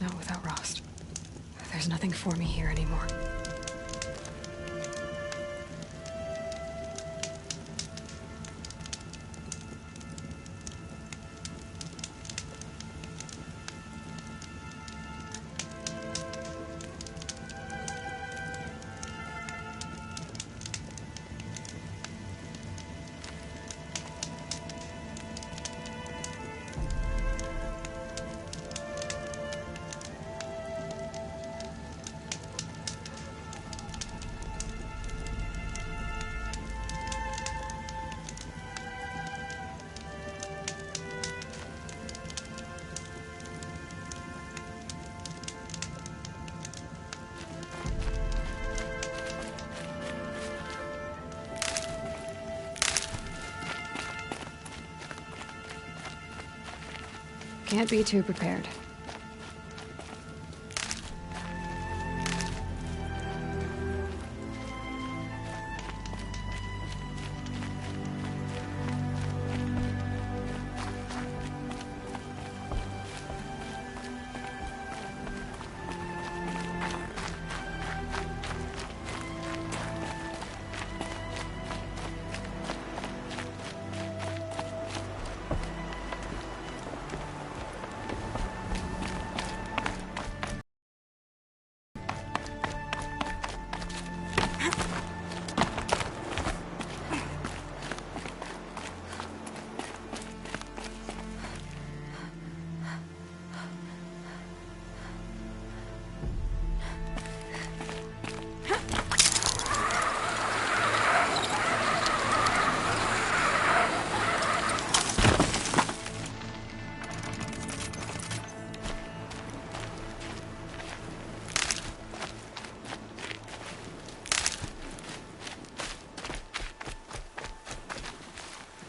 Not without Rost. There's nothing for me here anymore. Can't be too prepared.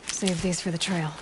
Save these for the trail.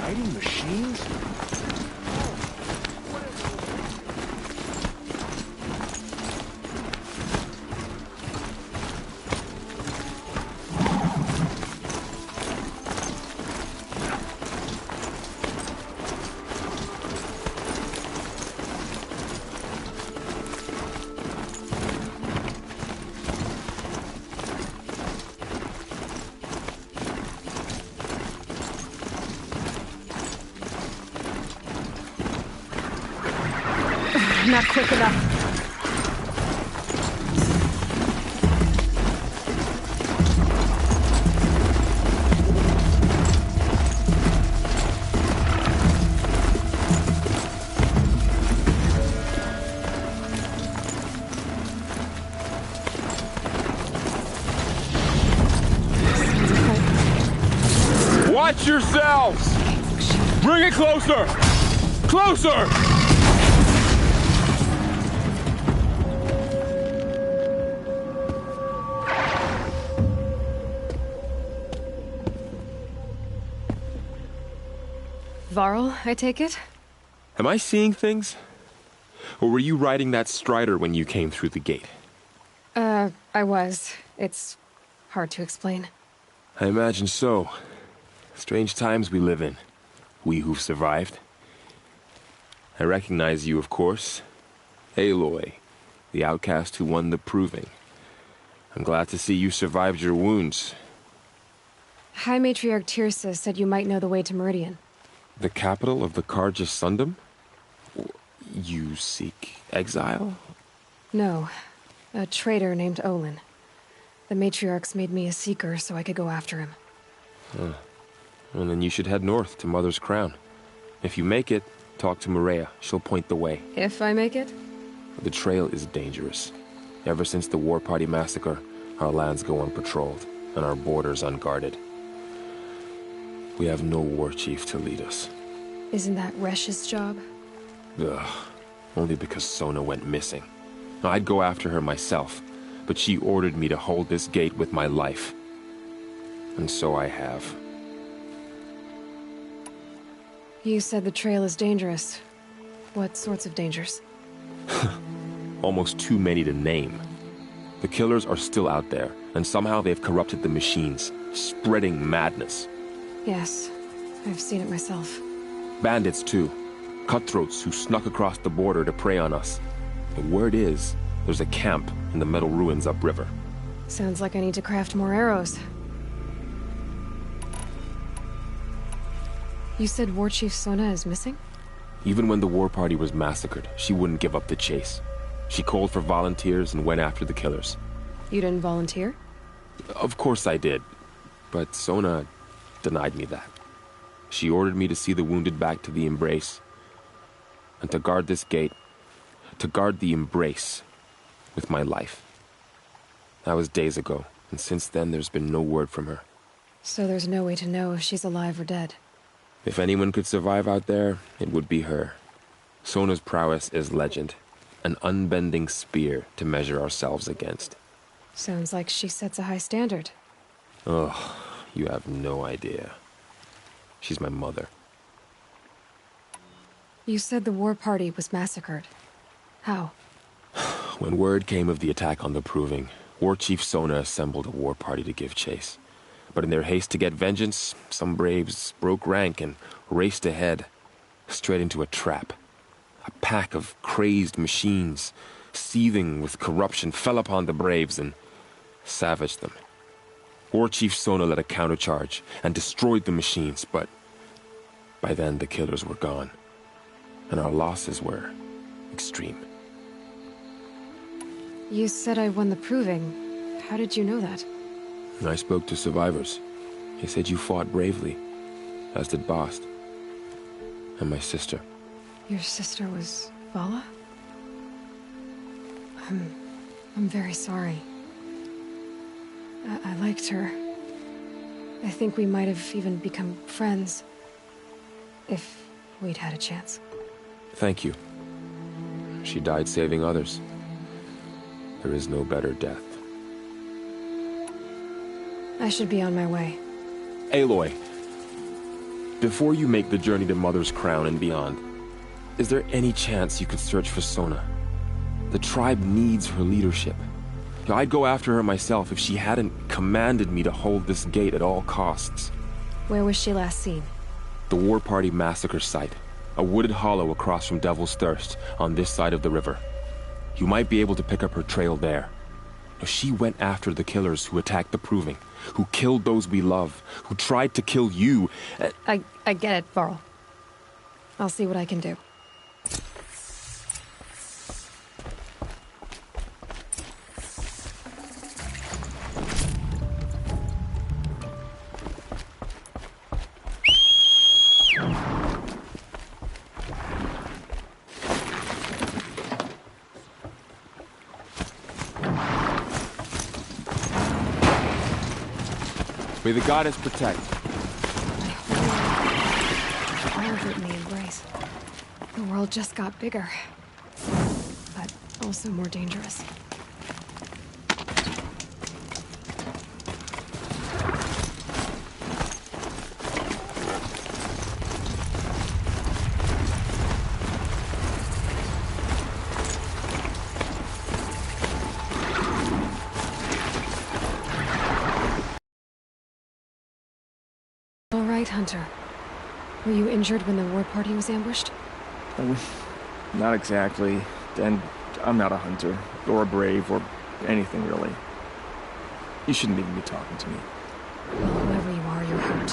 Fighting machines? Not quick enough. Watch yourselves! Bring it closer! Closer! Varl, I take it? Am I seeing things? Or were you riding that Strider when you came through the gate? I was. It's hard to explain. I imagine so. Strange times we live in. We who've survived. I recognize you, of course. Aloy, the outcast who won the Proving. I'm glad to see you survived your wounds. High Matriarch Tirsa said you might know the way to Meridian. The capital of the Carja Sundom? You seek exile? No. A traitor named Olin. The Matriarchs made me a seeker so I could go after him. Well, then you should head north to Mother's Crown. If you make it, talk to Maria. She'll point the way. If I make it? The trail is dangerous. Ever since the War Party massacre, our lands go unpatrolled, and our borders unguarded. We have no war chief to lead us. Isn't that Resh's job? Ugh. Only because Sona went missing. I'd go after her myself, but she ordered me to hold this gate with my life. And so I have. You said the trail is dangerous. What sorts of dangers? Almost too many to name. The killers are still out there, and somehow they've corrupted the machines, spreading madness. Yes, I've seen it myself. Bandits, too. Cutthroats who snuck across the border to prey on us. The word is, there's a camp in the metal ruins upriver. Sounds like I need to craft more arrows. You said War Chief Sona is missing? Even when the war party was massacred, she wouldn't give up the chase. She called for volunteers and went after the killers. You didn't volunteer? Of course I did, but Sona denied me that. She ordered me to see the wounded back to the Embrace, and to guard this gate, to guard the Embrace with my life. That was days ago, and since then there's been no word from her. So there's no way to know if she's alive or dead. If anyone could survive out there, it would be her. Sona's prowess is legend, an unbending spear to measure ourselves against. Sounds like she sets a high standard. Ugh, you have no idea. She's my mother. You said the war party was massacred. How? When word came of the attack on the Proving, War Chief Sona assembled a war party to give chase. But in their haste to get vengeance, some braves broke rank and raced ahead, straight into a trap. A pack of crazed machines, seething with corruption, fell upon the braves and savaged them. War Chief Sona led a countercharge and destroyed the machines, but by then the killers were gone, and our losses were extreme. You said I won the Proving. How did you know that? I spoke to survivors. They said you fought bravely, as did Bast. And my sister. Your sister was Vala? I'm very sorry. I liked her. I think we might have even become friends. If we'd had a chance. Thank you. She died saving others. There is no better death. I should be on my way. Aloy, before you make the journey to Mother's Crown and beyond, is there any chance you could search for Sona? The tribe needs her leadership. I'd go after her myself if she hadn't commanded me to hold this gate at all costs. Where was she last seen? The War Party massacre site. A wooded hollow across from Devil's Thirst, on this side of the river. You might be able to pick up her trail there. She went after the killers who attacked the Proving, who killed those we love, who tried to kill you. I get it, Varl. I'll see what I can do. May the goddess protect. All of it in the Embrace. The world just got bigger. But also more dangerous. Night Hunter. Were you injured when the war party was ambushed? Not exactly. And I'm not a hunter, or a brave, or anything really. You shouldn't even be talking to me. Well, whoever you are, you're hurt.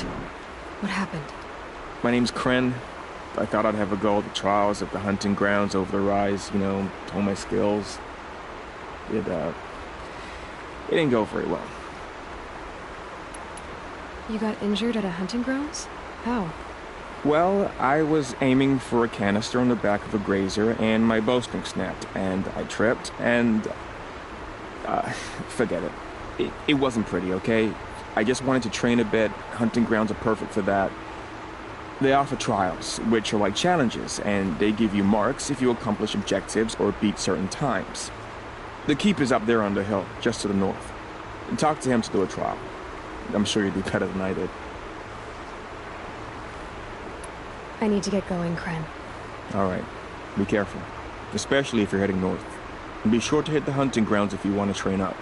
What happened? My name's Kren. I thought I'd have a go at the trials at the hunting grounds over the rise, you know, hone my skills. It didn't go very well. You got injured at a hunting grounds? How? Well, I was aiming for a canister on the back of a grazer, and my bowstring snapped, and I tripped, and... forget it. It wasn't pretty, okay? I just wanted to train a bit. Hunting grounds are perfect for that. They offer trials, which are like challenges, and they give you marks if you accomplish objectives or beat certain times. The keep is up there on the hill, just to the north. Talk to him to do a trial. I'm sure you'd do better than I did. I need to get going, Kren. All right. Be careful. Especially if you're heading north. And be sure to hit the hunting grounds if you want to train up.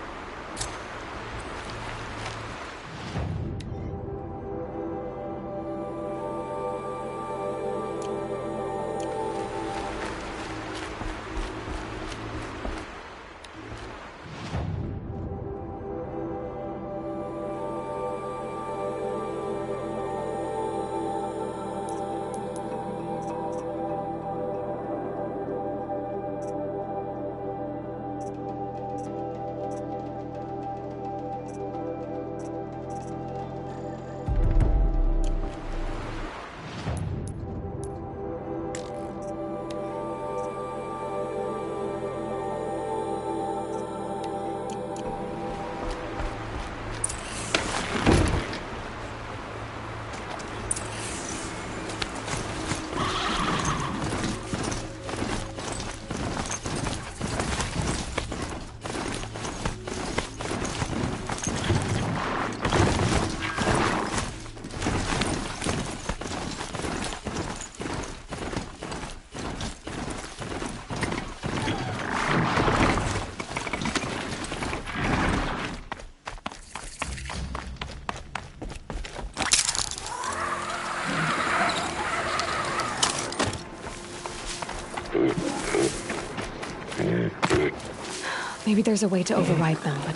Maybe there's a way to override them, but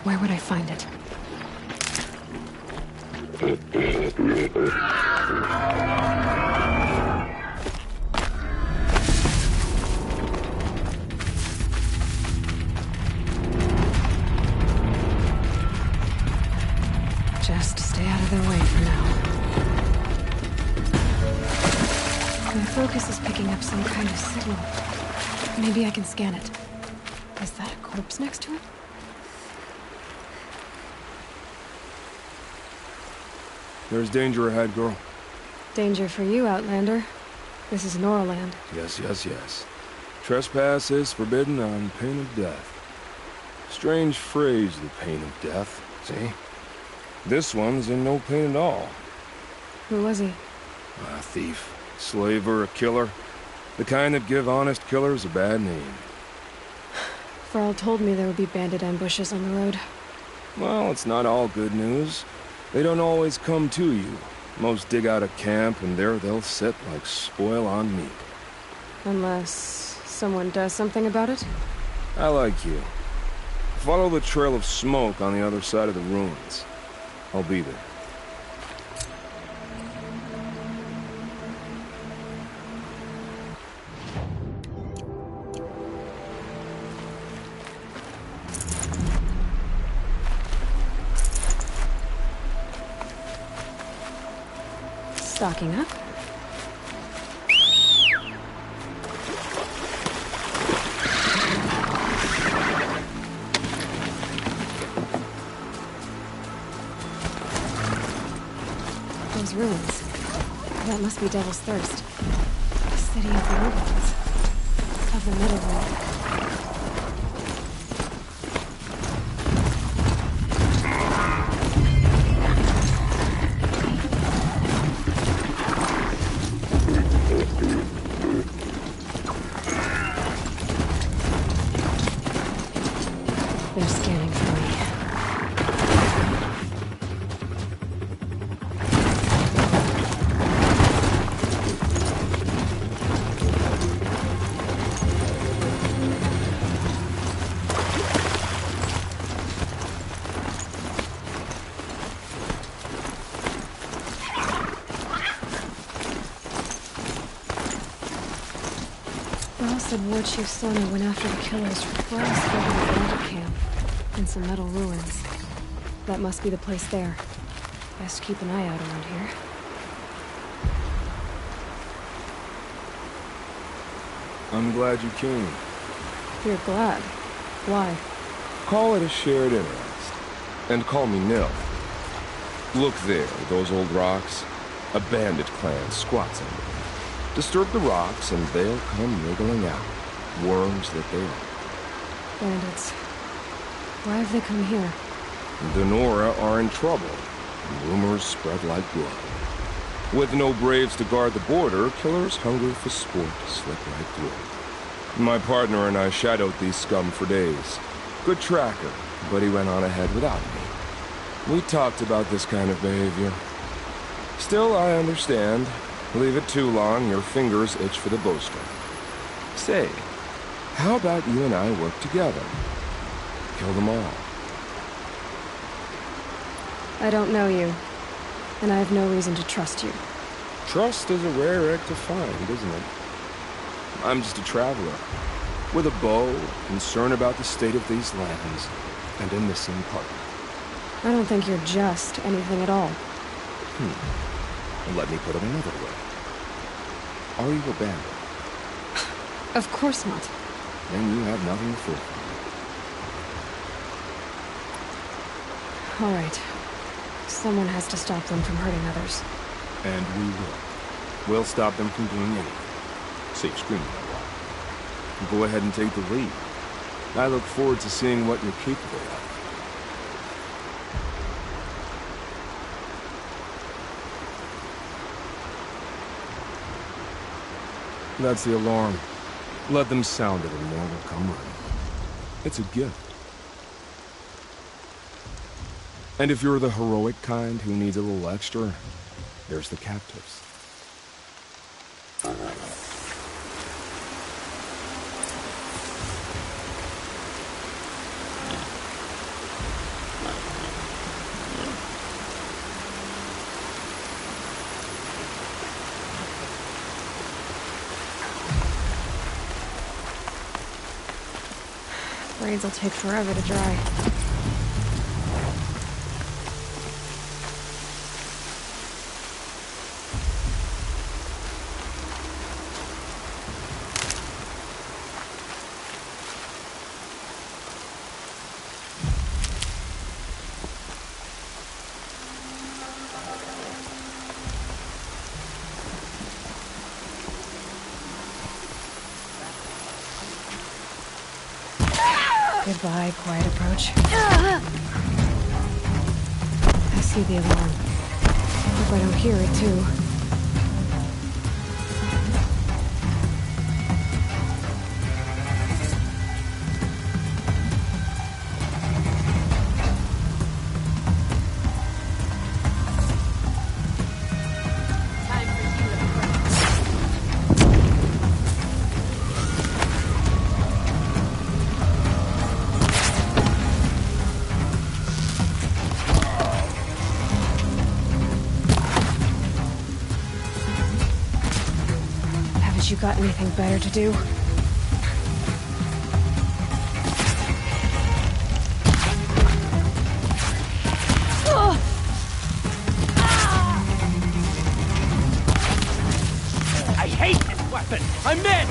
where would I find it? Just stay out of their way for now. My focus is picking up some kind of signal. Maybe I can scan it. Is that a corpse next to it? There's danger ahead, girl. Danger for you, Outlander. This is Norland. Yes, yes, yes. Trespass is forbidden on pain of death. Strange phrase, the pain of death, see? This one's in no pain at all. Who was he? A thief, slaver, a killer. The kind that give honest killers a bad name. Varl told me there would be bandit ambushes on the road. Well, it's not all good news. They don't always come to you. Most dig out a camp, and there they'll sit like spoil on meat. Unless someone does something about it? I like you. Follow the trail of smoke on the other side of the ruins. I'll be there. Stocking up. Those ruins. That must be Devil's Thirst. The city of the ruins. Of the Middle World. They're scanning for me. War Chief Sona went after the killers right outside the bandit camp, in some metal ruins. That must be the place there. Best keep an eye out around here. I'm glad you came. You're glad. Why? Call it a shared interest. And call me Nil. Look there, those old rocks. A bandit clan squats under them. Disturb the rocks and they'll come wriggling out. Worms that they are. Bandits. Why have they come here? The Nora are in trouble. Rumors spread like blood. With no braves to guard the border, killers hungry for sport slip right through. My partner and I shadowed these scum for days. Good tracker, but he went on ahead without me. We talked about this kind of behavior. Still, I understand. Leave it too long, your fingers itch for the bowstring. Say, how about you and I work together? Kill them all. I don't know you, and I have no reason to trust you. Trust is a rare egg to find, isn't it? I'm just a traveler, with a bow, concerned about the state of these lands, and a missing partner. I don't think you're just anything at all. Let me put it another way. Are you a bandit? Of course not. Then you have nothing to fear from me. All right. Someone has to stop them from hurting others. And we will. We'll stop them from doing anything. Save screaming a while. Go ahead and take the lead. I look forward to seeing what you're capable of. That's the alarm. Let them sound it and more will come running. It's a gift. And if you're the heroic kind who needs a little extra, there's the captives. Braids will take forever to dry. Goodbye, quiet approach. I see the alarm. Hope I don't hear it, too. You got anything better to do? I hate this weapon! I'm in!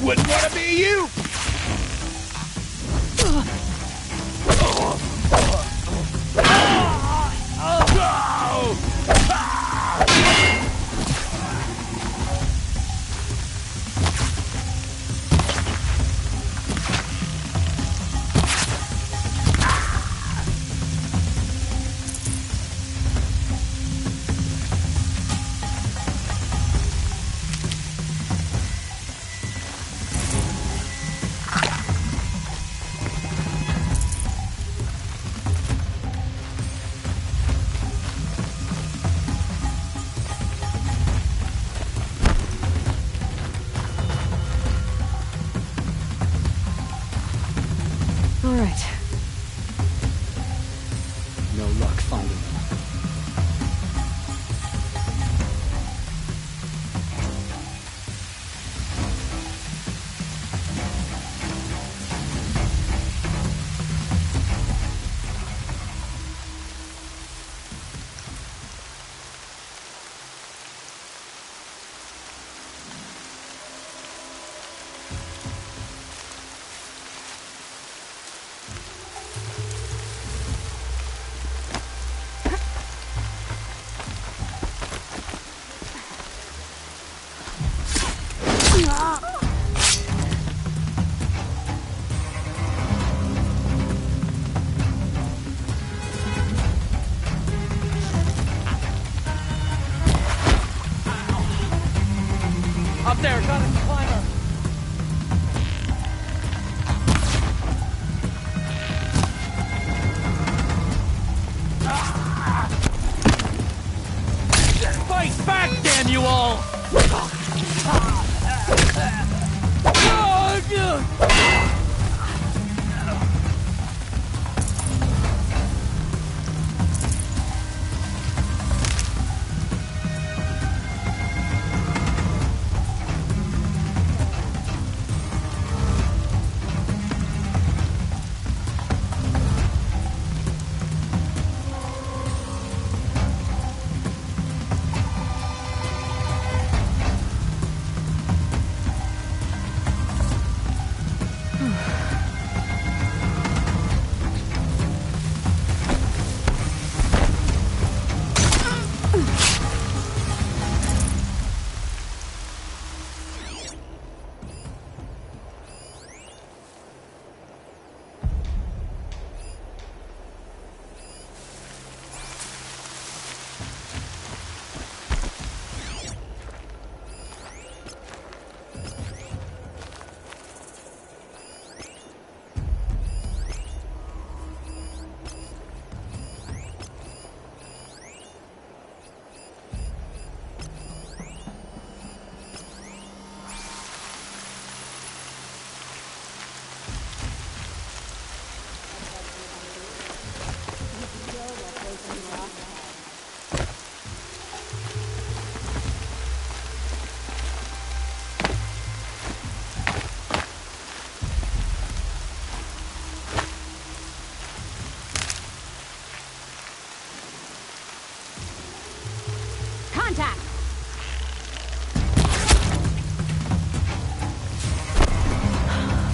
Wouldn't want to be you!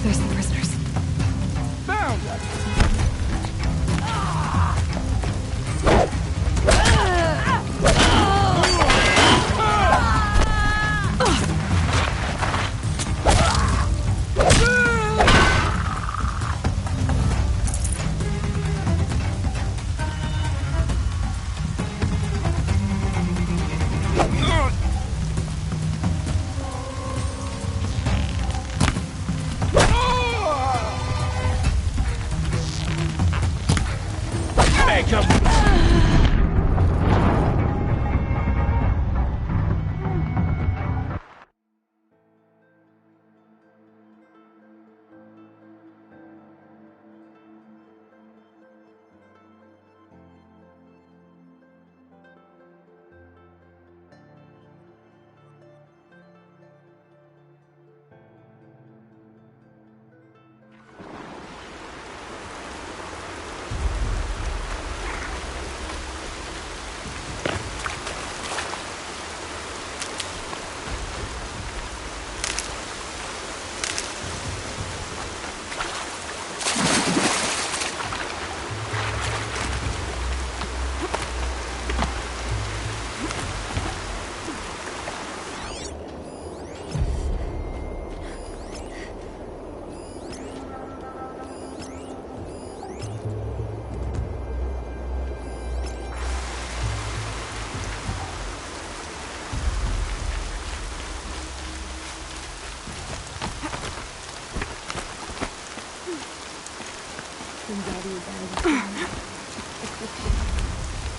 There's the prisoners. Found them! Make 'em!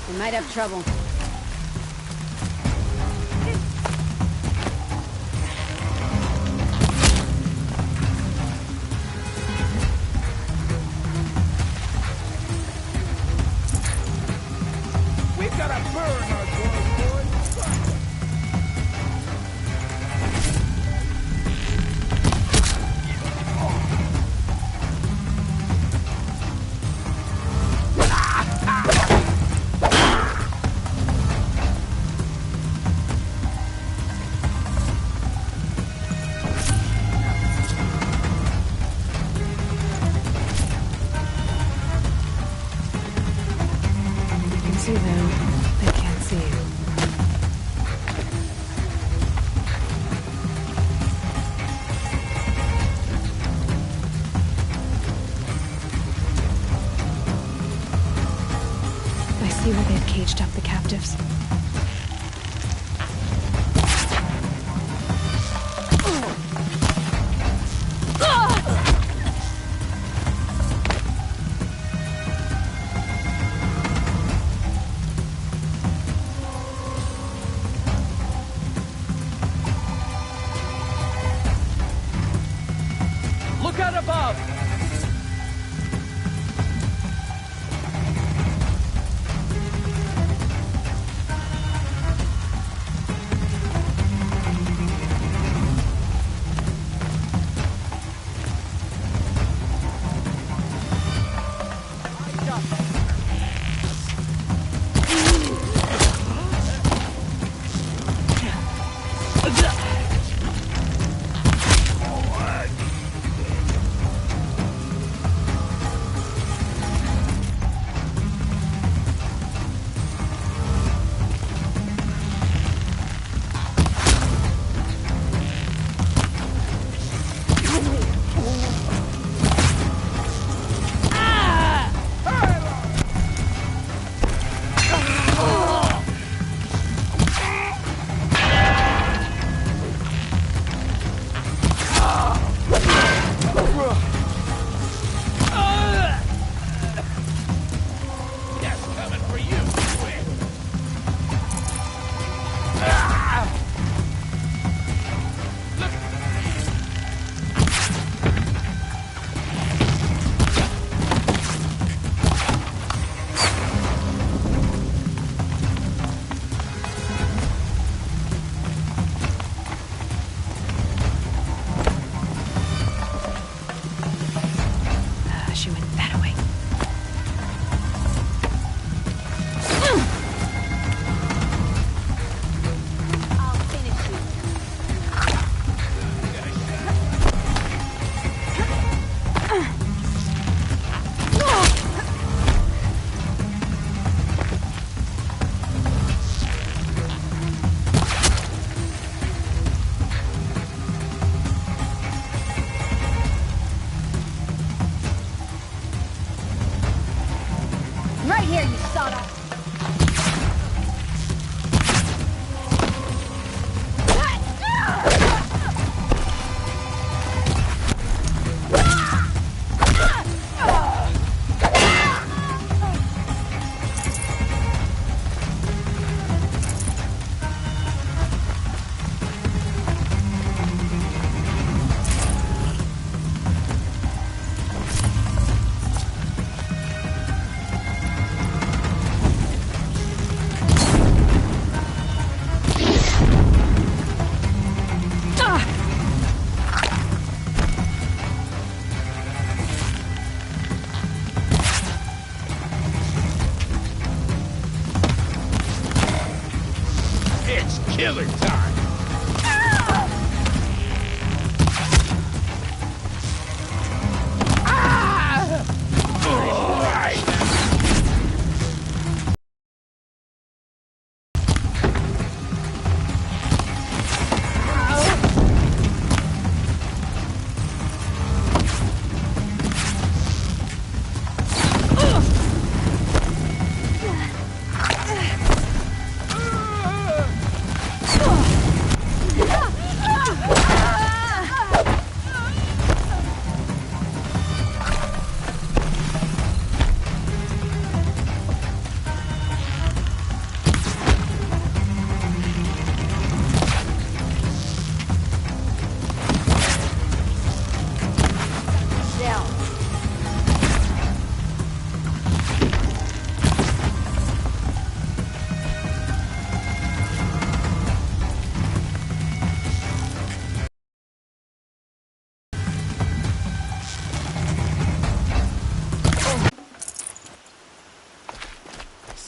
We might have trouble. We've got a burn our doors, boys! You can see them. They can't see you. I see where they've caged up the captives. Look out above!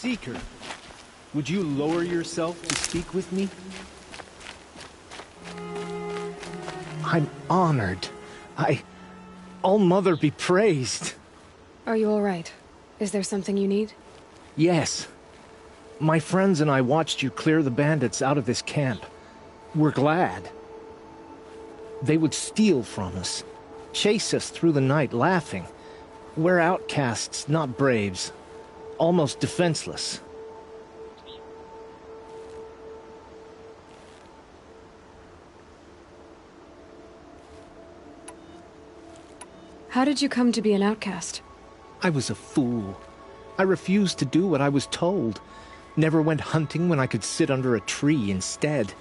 Seeker, would you lower yourself to speak with me? I'm honored. All-Mother be praised. Are you all right? Is there something you need? Yes. My friends and I watched you clear the bandits out of this camp. We're glad. They would steal from us, chase us through the night laughing. We're outcasts, not braves. Almost defenseless. How did you come to be an outcast? I was a fool. I refused to do what I was told. Never went hunting when I could sit under a tree instead.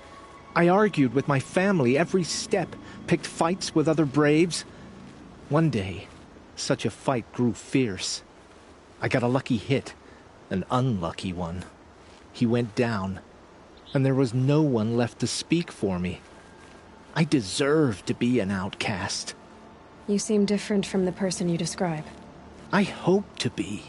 I argued with my family every step, picked fights with other braves. One day, such a fight grew fierce. I got a lucky hit, an unlucky one. He went down, and there was no one left to speak for me. I deserved to be an outcast. You seem different from the person you describe. I hope to be.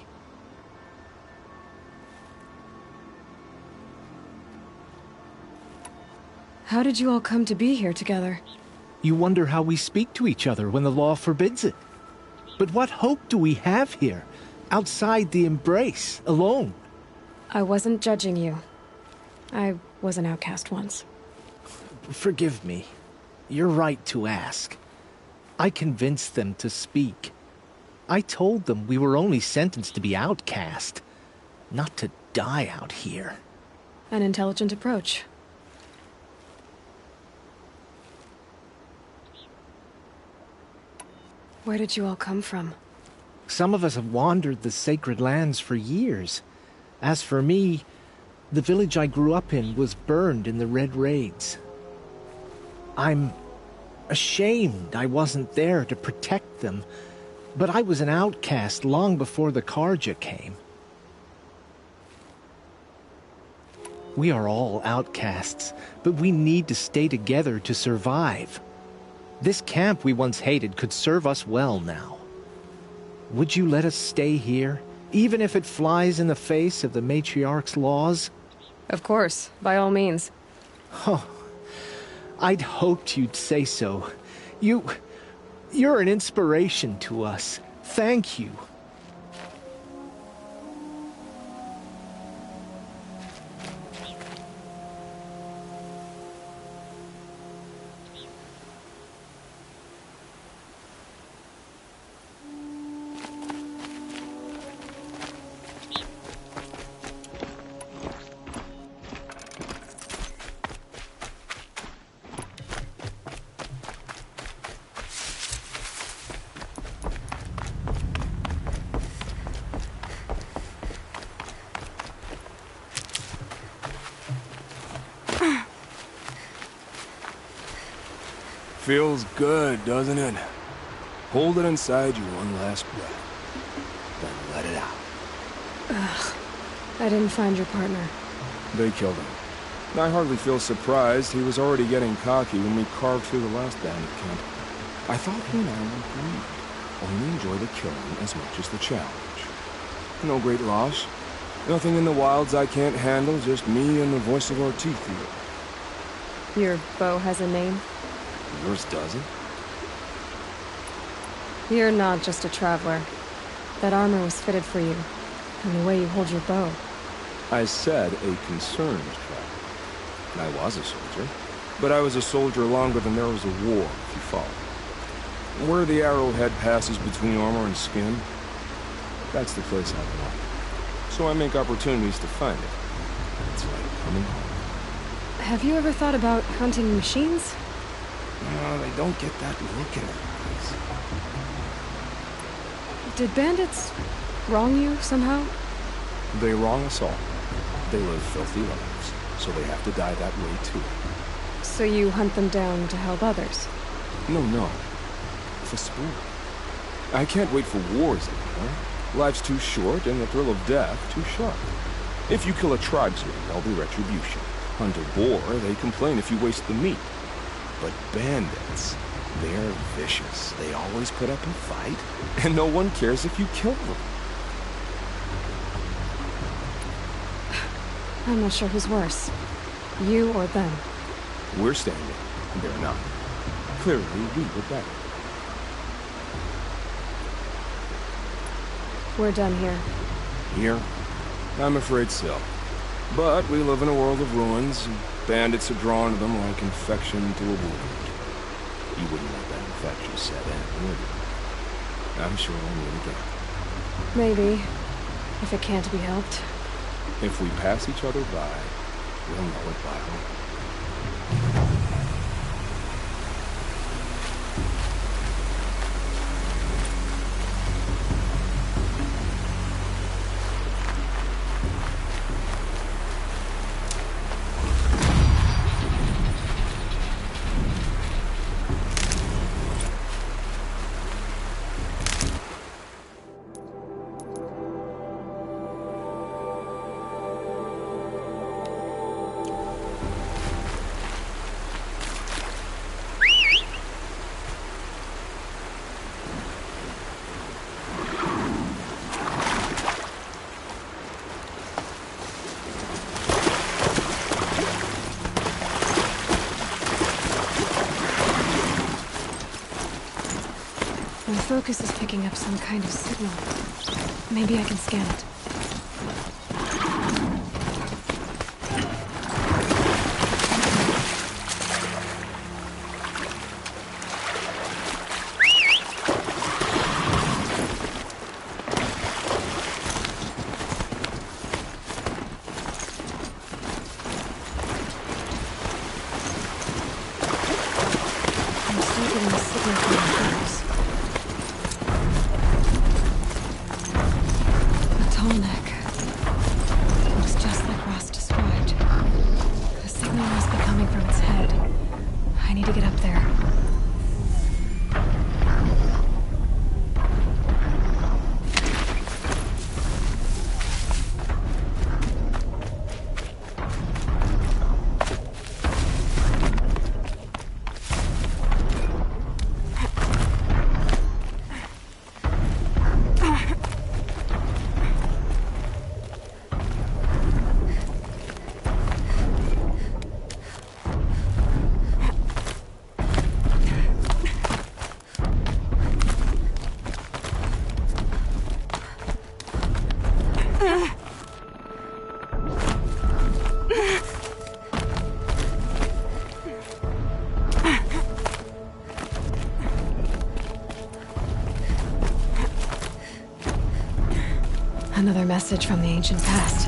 How did you all come to be here together? You wonder how we speak to each other when the law forbids it. But what hope do we have here, outside the embrace, alone? I wasn't judging you. I was an outcast once. Forgive me. You're right to ask. I convinced them to speak. I told them we were only sentenced to be outcast, not to die out here. An intelligent approach. Where did you all come from? Some of us have wandered the sacred lands for years. As for me, the village I grew up in was burned in the Red Raids. I'm ashamed I wasn't there to protect them, but I was an outcast long before the Carja came. We are all outcasts, but we need to stay together to survive. This camp we once hated could serve us well now. Would you let us stay here, even if it flies in the face of the Matriarch's laws? Of course, by all means. Oh, I'd hoped you'd say so. You're an inspiration to us. Thank you. Feels good, doesn't it? Hold it inside you one last breath. Then let it out. I didn't find your partner. They killed him. I hardly feel surprised. He was already getting cocky when we carved through the last bandit camp. I thought he and I would agree. Only enjoy the killing as much as the challenge. No great loss. Nothing in the wilds I can't handle, just me and the voice of our teeth here. Your bow has a name? Yours doesn't? You're not just a traveler. That armor was fitted for you, and the way you hold your bow. I said a concerned traveler. I was a soldier, but I was a soldier longer than there was a war, if you follow. Where the arrowhead passes between armor and skin, that's the place I belong. So I make opportunities to find it. It's like coming home. Have you ever thought about hunting machines? No, they don't get that look in their eyes. Did bandits wrong you somehow? They wrong us all. They live filthy lives, so they have to die that way too. So you hunt them down to help others? No. For sport. I can't wait for wars anymore. Life's too short, and the thrill of death too sharp. If you kill a tribesman, there'll be retribution. Hunt a boar, they complain if you waste the meat. But bandits, they're vicious. They always put up a fight, and no one cares if you kill them. I'm not sure who's worse. You or them. We're standing. They're not. Clearly, we were better. We're done here. Here? I'm afraid so. But we live in a world of ruins, and bandits are drawn to them like infection to a wound. You wouldn't let that infection set in, would you? I'm sure we'll meet again. Maybe. If it can't be helped. If we pass each other by, we'll know it by heart. My focus is picking up some kind of signal. Maybe I can scan it. I'm still getting a signal from the house. Neck. Looks just like Ross described. The signal must be coming from its head. I need to get up there. Another message from the ancient past.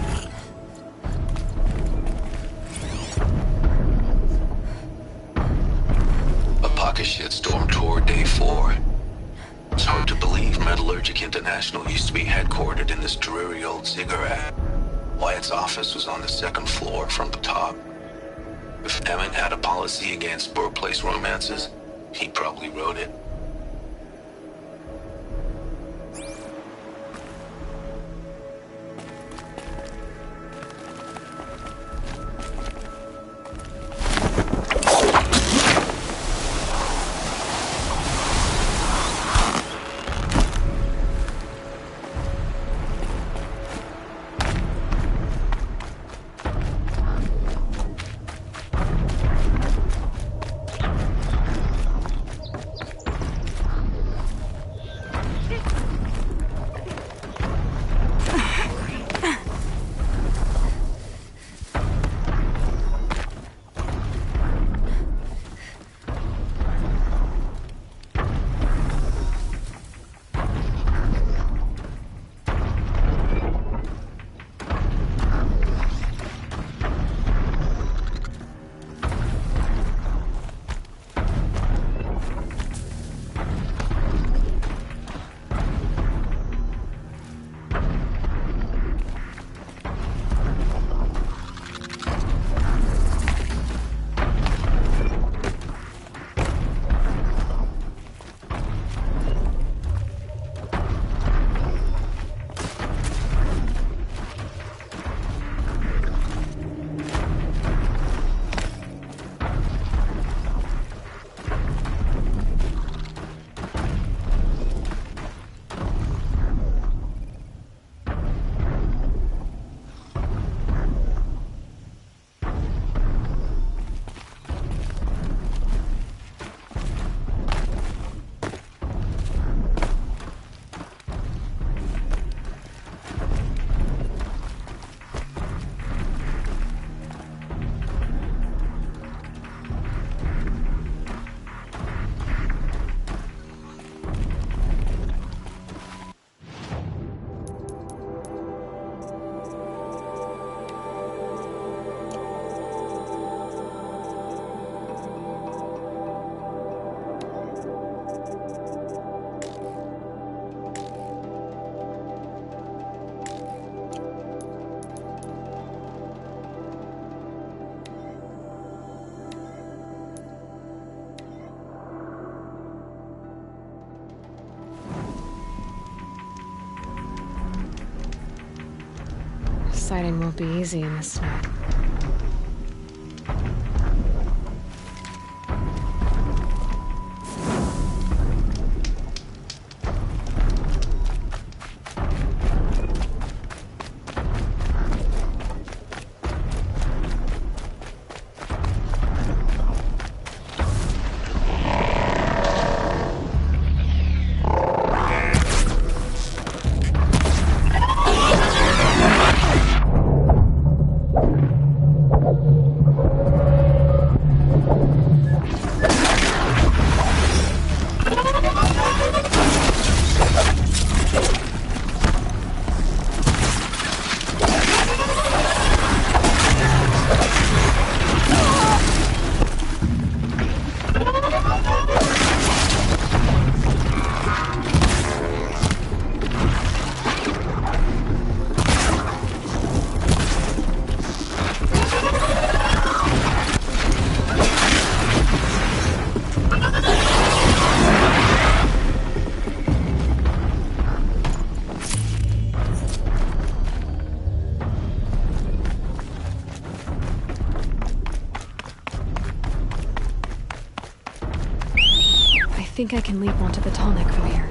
A pocket shitstorm tour day 4. It's hard to believe Metallurgic International used to be headquartered in this dreary old ziggurat. Wyatt's office was on the 2nd floor from the top. If Emmett had a policy against workplace romances, he probably wrote it. sighting won't be easy in this snow. I think I can leap onto the tall neck from here.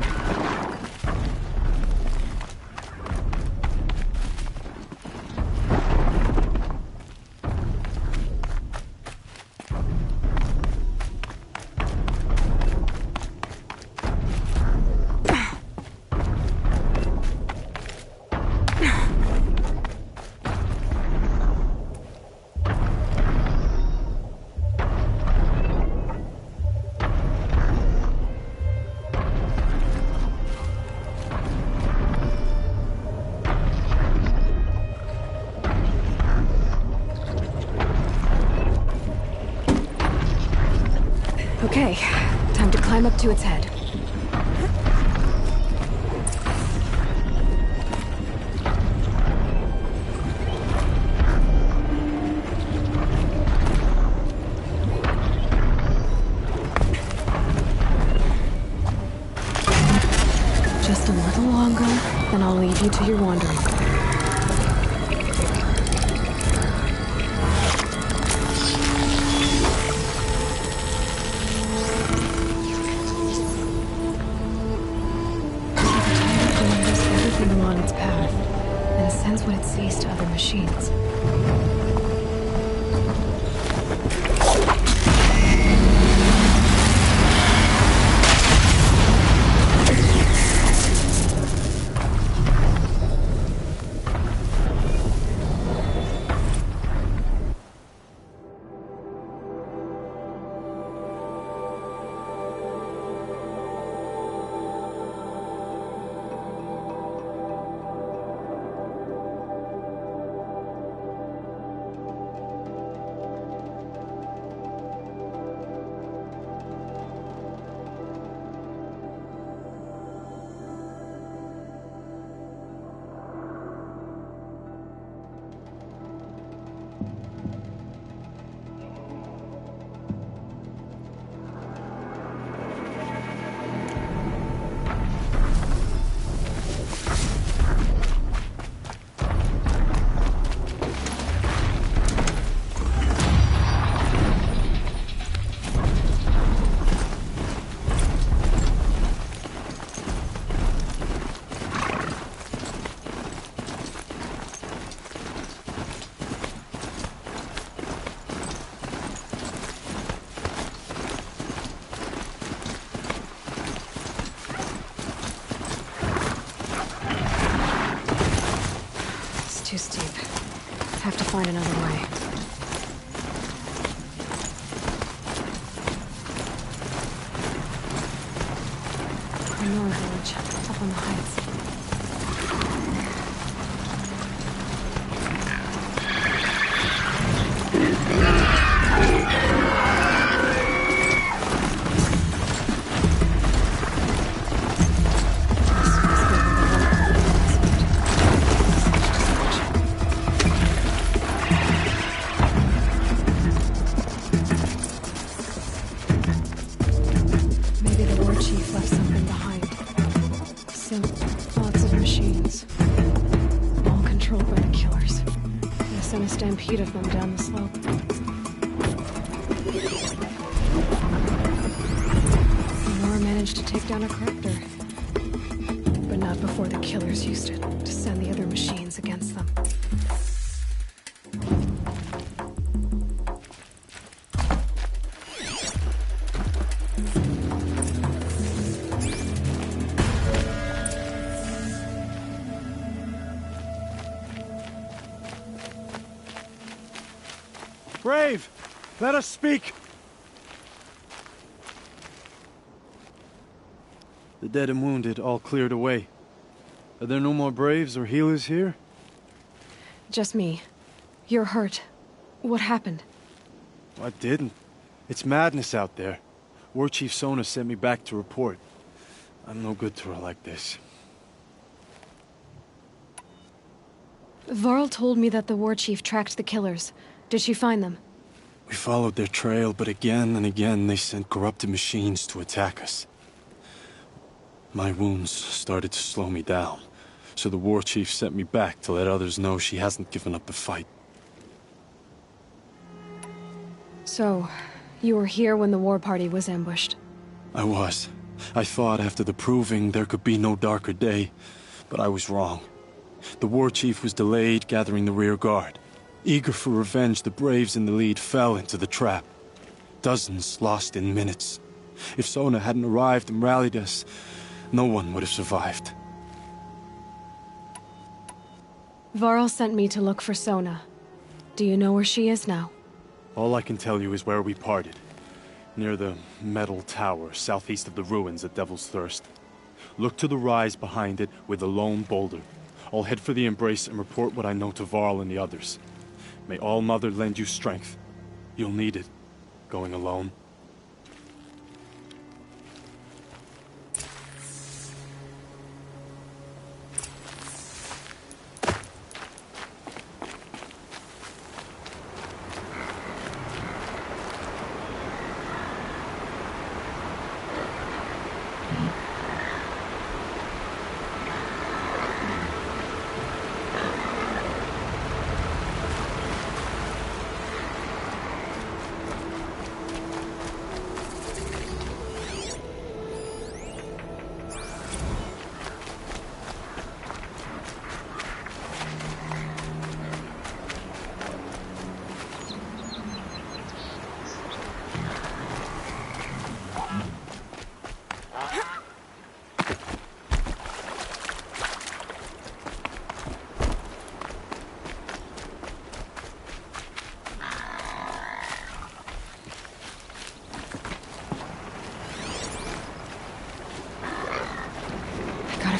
Okay, time to climb up to its head. Just a little longer, then I'll leave you to your wandering. Along its path, and sends what it sees to other machines. Too steep. Have to find another way. Nora village, up on the heights. Lots of machines, all controlled by the killers. sent a stampede of them down the slope. Nora managed to take down a corruptor. But not before the killers used it to send the other machines against them. Brave! Let us speak! The dead and wounded all cleared away. Are there no more Braves or healers here? Just me. You're hurt. What happened? I didn't. It's madness out there. War Chief Sona sent me back to report. I'm no good to her like this. Varl told me that the war chief tracked the killers. Did she find them? We followed their trail, but again and again they sent corrupted machines to attack us. My wounds started to slow me down, so the war chief sent me back to let others know she hasn't given up the fight. So, you were here when the war party was ambushed? I was. I thought after the proving there could be no darker day, but I was wrong. The war chief was delayed gathering the rear guard. Eager for revenge, the Braves in the lead fell into the trap. Dozens lost in minutes. If Sona hadn't arrived and rallied us, no one would have survived. Varl sent me to look for Sona. Do you know where she is now? All I can tell you is where we parted. Near the metal tower, southeast of the ruins at Devil's Thirst. Look to the rise behind it with a lone boulder. I'll head for the Embrace and report what I know to Varl and the others. May All Mother lend you strength. You'll need it, going alone.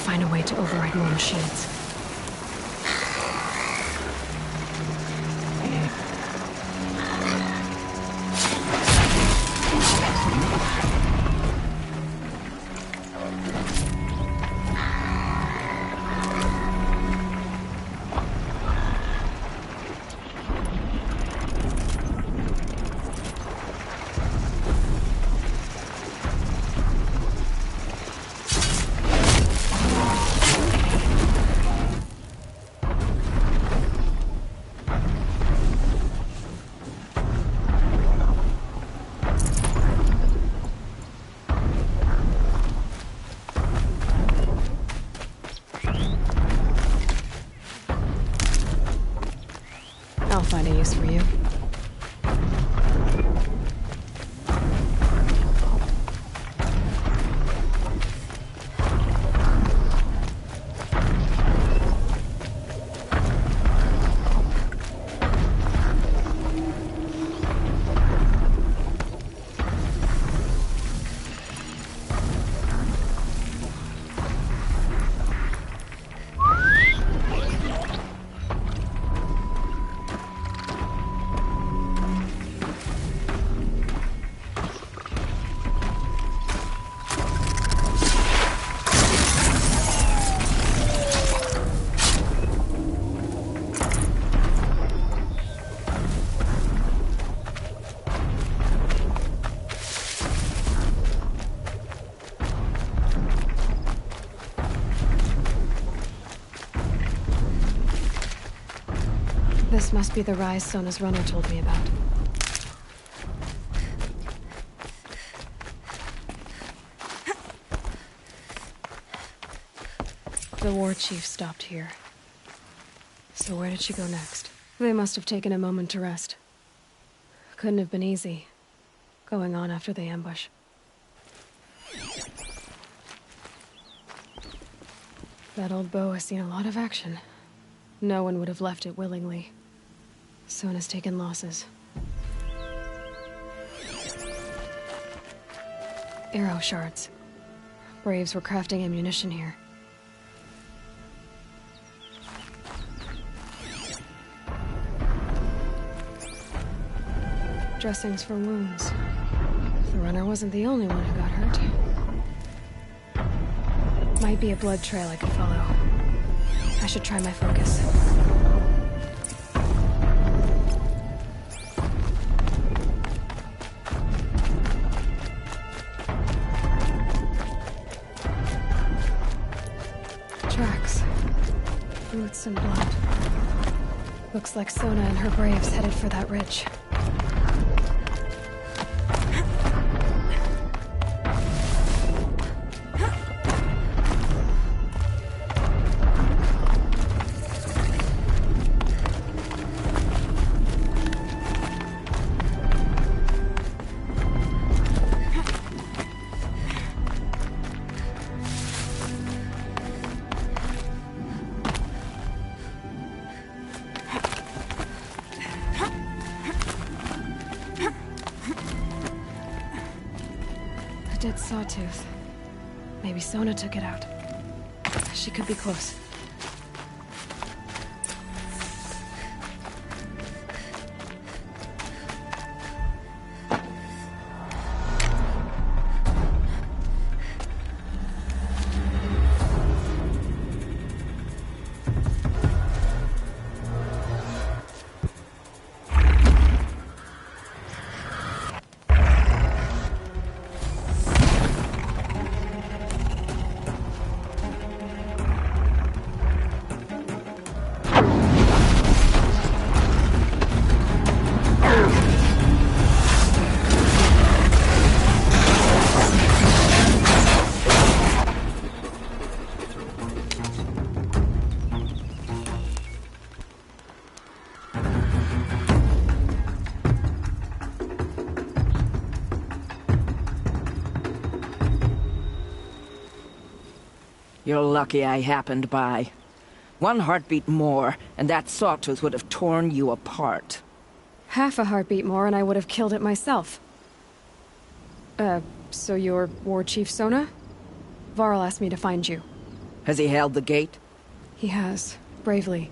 Find a way to override more machines. This must be the rise Sona's runner told me about. The war chief stopped here. So where did she go next? They must have taken a moment to rest. Couldn't have been easy, going on after the ambush. That old bow has seen a lot of action. No one would have left it willingly. Sona's taken losses. Arrow shards. Braves were crafting ammunition here. Dressings for wounds. The runner wasn't the only one who got hurt. Might be a blood trail I could follow. I should try my focus. Tracks. Boots and blood. Looks like Sona and her braves headed for that ridge. Dead sawtooth. Maybe Sona took it out. She could be close. You're lucky I happened by. One heartbeat more, and that sawtooth would have torn you apart. Half a heartbeat more and I would have killed it myself. So you're War Chief Sona? Varl asked me to find you. Has he held the gate? He has, bravely.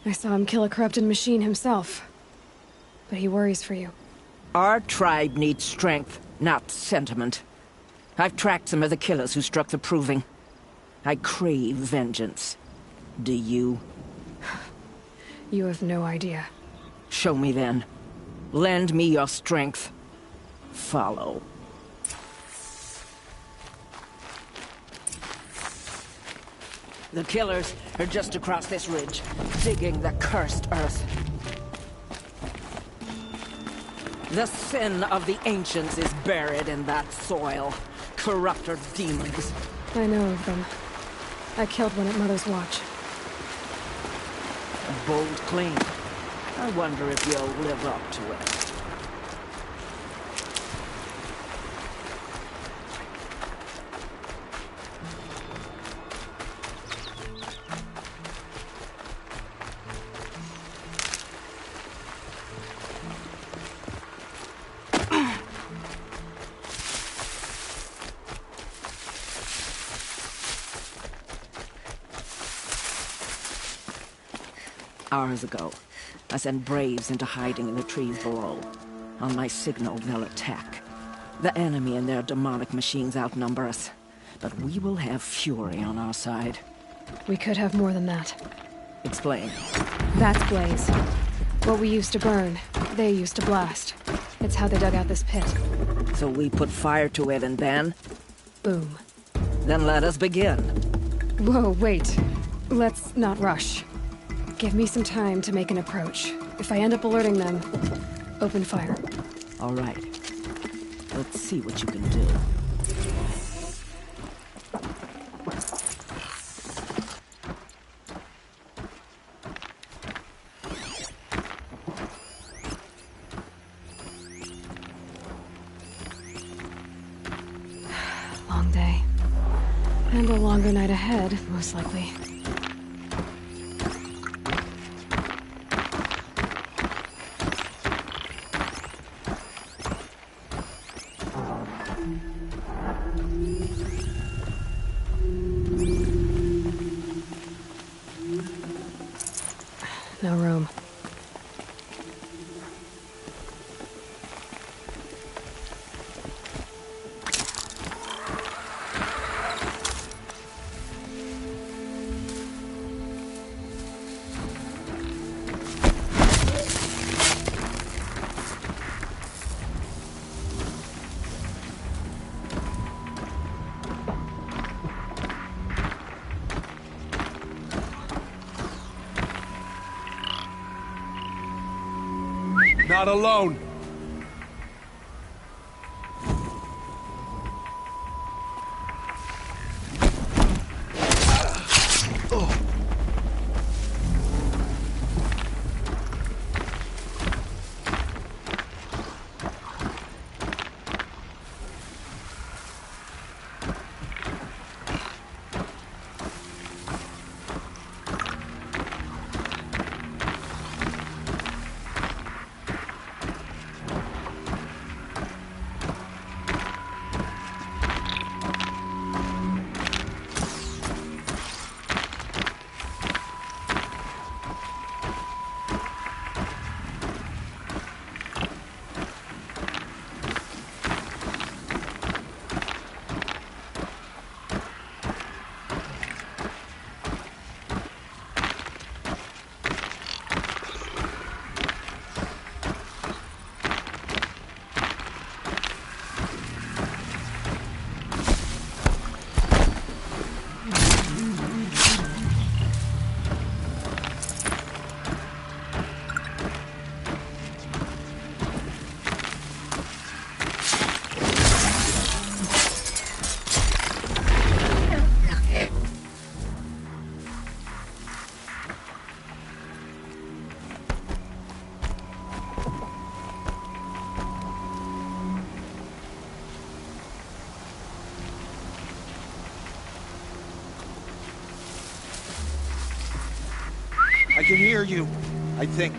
I saw him kill a corrupted machine himself. But he worries for you. Our tribe needs strength, not sentiment. I've tracked some of the killers who struck the Proving. I crave vengeance. Do you? You have no idea. Show me then. Lend me your strength. Follow. The killers are just across this ridge, digging the cursed earth. The sin of the ancients is buried in that soil. Corrupter demons. I know of them. I killed one at Mother's Watch. A bold claim. I wonder if you'll live up to it. Hours ago, I sent Braves into hiding in the trees below. On my signal, they'll attack. The enemy and their demonic machines outnumber us, but we will have fury on our side. We could have more than that. Explain. That's Blaze. What we used to burn, they used to blast. It's how they dug out this pit. So we put fire to it and then? Boom. Then let us begin. Whoa, wait. Let's not rush. Give me some time to make an approach. If I end up alerting them, open fire. All right. Let's see what you can do. Long day. And a longer night ahead, most likely. No room. Not alone. I can hear you, I think.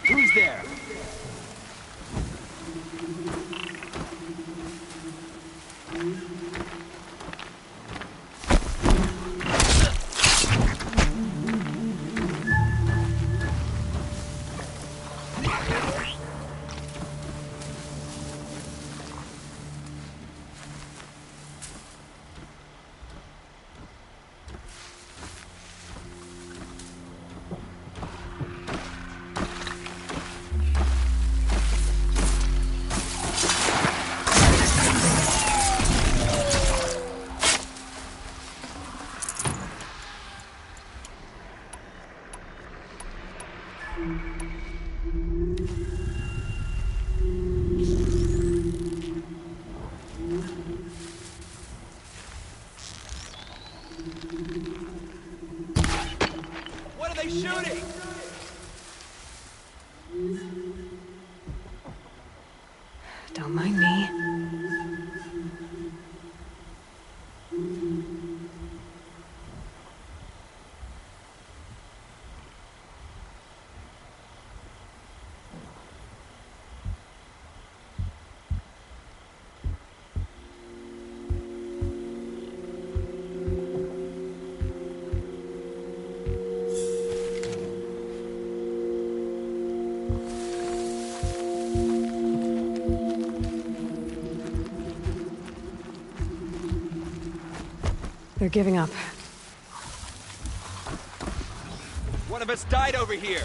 Who's there? They're giving up. One of us died over here.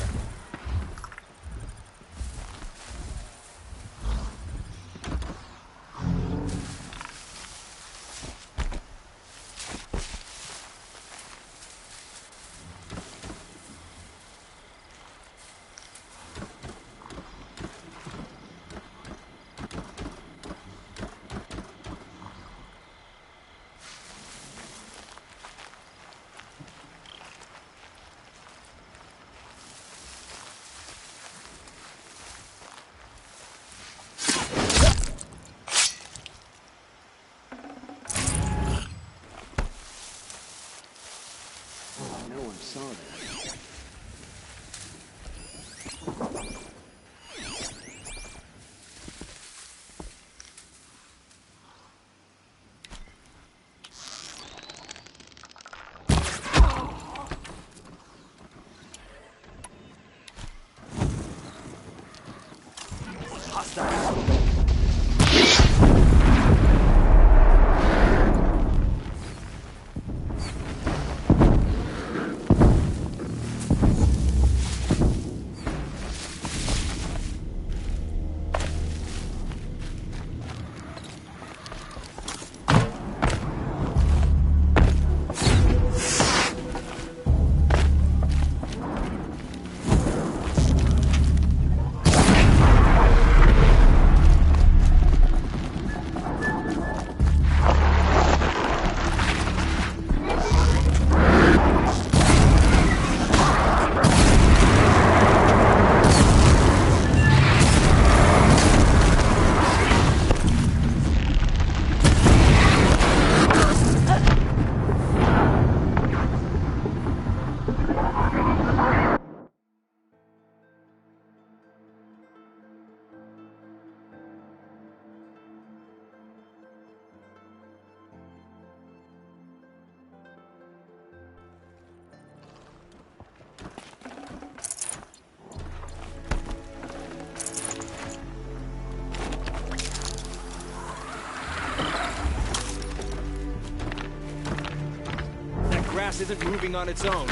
Grass isn't moving on its own.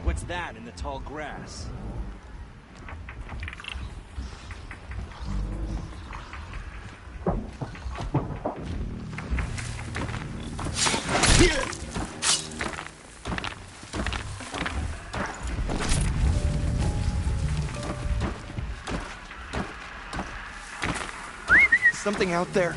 What's that in the tall grass? Something out there.